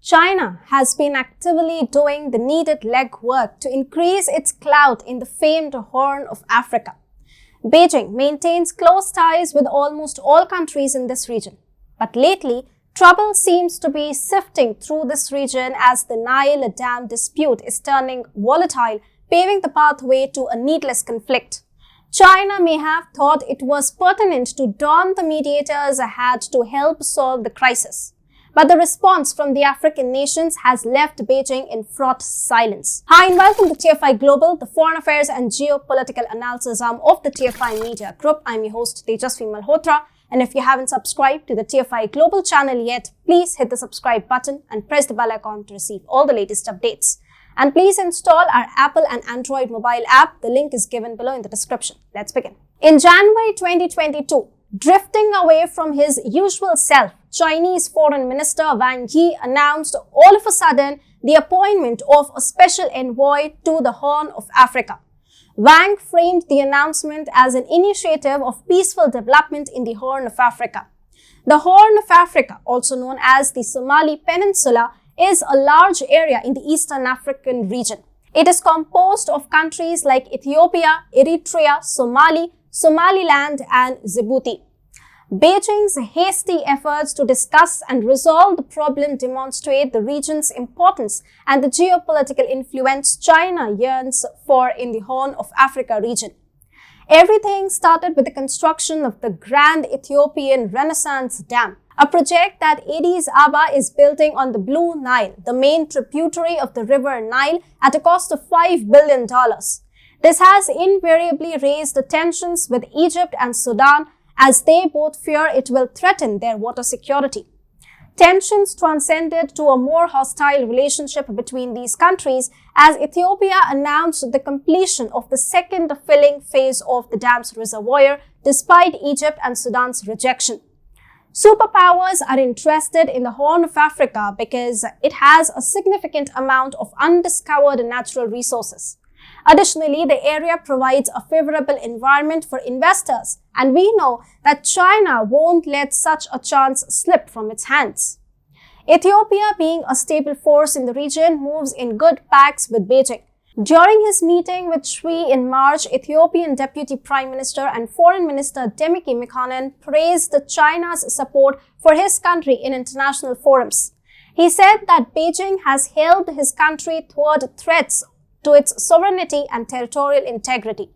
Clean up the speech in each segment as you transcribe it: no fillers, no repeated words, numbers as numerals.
China has been actively doing the needed legwork to increase its clout in the famed Horn of Africa. Beijing maintains close ties with almost all countries in this region. But lately, trouble seems to be sifting through this region as the Nile Dam dispute is turning volatile, paving the pathway to a needless conflict. China may have thought it was pertinent to don the mediator's hat to help solve the crisis. But the response from the African nations has left Beijing in fraught silence. Hi and welcome to TFI Global, the foreign affairs and geopolitical analysis arm of the TFI Media Group. I'm your host Tejasvi Malhotra, and if you haven't subscribed to the TFI Global channel yet, please hit the subscribe button and press the bell icon to receive all the latest updates. And please install our Apple and Android mobile app. The link is given below in the description. Let's begin. In January 2022, drifting away from his usual self, Chinese Foreign Minister Wang Yi announced all of a sudden the appointment of a special envoy to the Horn of Africa. Wang framed the announcement as an initiative of peaceful development in the Horn of Africa. The Horn of Africa, also known as the Somali Peninsula, is a large area in the Eastern African region. It is composed of countries like Ethiopia, Eritrea, Somaliland, and Djibouti. Beijing's hasty efforts to discuss and resolve the problem demonstrate the region's importance and the geopolitical influence China yearns for in the Horn of Africa region. Everything started with the construction of the Grand Ethiopian Renaissance Dam, a project that Addis Ababa is building on the Blue Nile, the main tributary of the River Nile, at a cost of $5 billion. This has invariably raised tensions with Egypt and Sudan, as they both fear it will threaten their water security. Tensions transcended to a more hostile relationship between these countries as Ethiopia announced the completion of the second filling phase of the dam's reservoir, despite Egypt and Sudan's rejection. Superpowers are interested in the Horn of Africa because it has a significant amount of undiscovered natural resources. Additionally, the area provides a favorable environment for investors, and we know that China won't let such a chance slip from its hands. Ethiopia, being a stable force in the region, moves in good pacts with Beijing. During his meeting with Xi in March, Ethiopian Deputy Prime Minister and Foreign Minister Demeke Mekonnen praised China's support for his country in international forums. He said that Beijing has held his country thwart threats to its sovereignty and territorial integrity.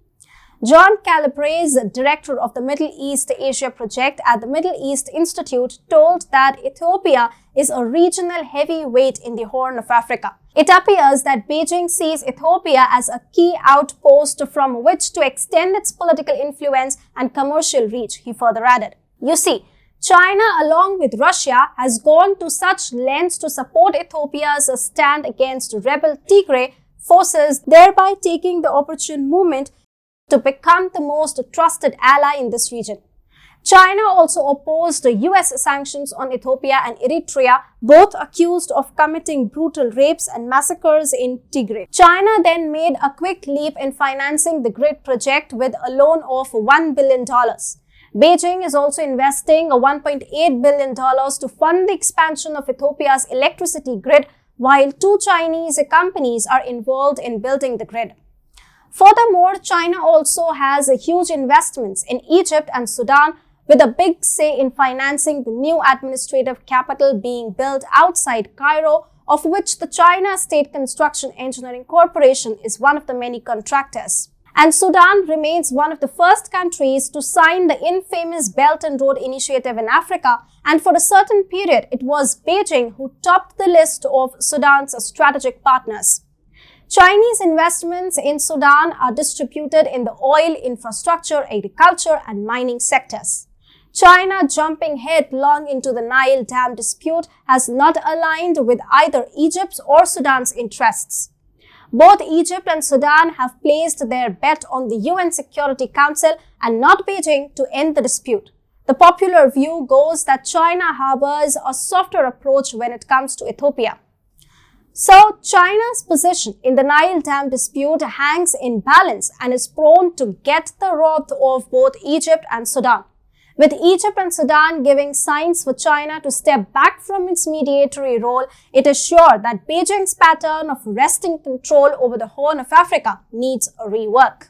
John Calabrese, director of the Middle East Asia project at the Middle East Institute, told that Ethiopia is a regional heavyweight in the Horn of Africa. It appears that Beijing sees Ethiopia as a key outpost from which to extend its political influence and commercial reach, he further added. You see, China, along with Russia, has gone to such lengths to support Ethiopia's stand against rebel Tigray forces, thereby taking the opportune moment to become the most trusted ally in this region. China also opposed the US sanctions on Ethiopia and Eritrea, both accused of committing brutal rapes and massacres in Tigray. China then made a quick leap in financing the grid project with a loan of $1 billion. Beijing is also investing $1.8 billion to fund the expansion of Ethiopia's electricity grid, while two Chinese companies are involved in building the grid. Furthermore, China also has huge investments in Egypt and Sudan, with a big say in financing the new administrative capital being built outside Cairo, of which the China State Construction Engineering Corporation is one of the many contractors. And Sudan remains one of the first countries to sign the infamous Belt and Road Initiative in Africa, and for a certain period, it was Beijing who topped the list of Sudan's strategic partners. Chinese investments in Sudan are distributed in the oil, infrastructure, agriculture, and mining sectors. China, jumping headlong into the Nile Dam dispute, has not aligned with either Egypt's or Sudan's interests. Both Egypt and Sudan have placed their bet on the UN Security Council and not Beijing to end the dispute. The popular view goes that China harbors a softer approach when it comes to Ethiopia. So, China's position in the Nile Dam dispute hangs in balance and is prone to get the wrath of both Egypt and Sudan. With Egypt and Sudan giving signs for China to step back from its mediatory role, it is sure that Beijing's pattern of wresting control over the Horn of Africa needs a rework.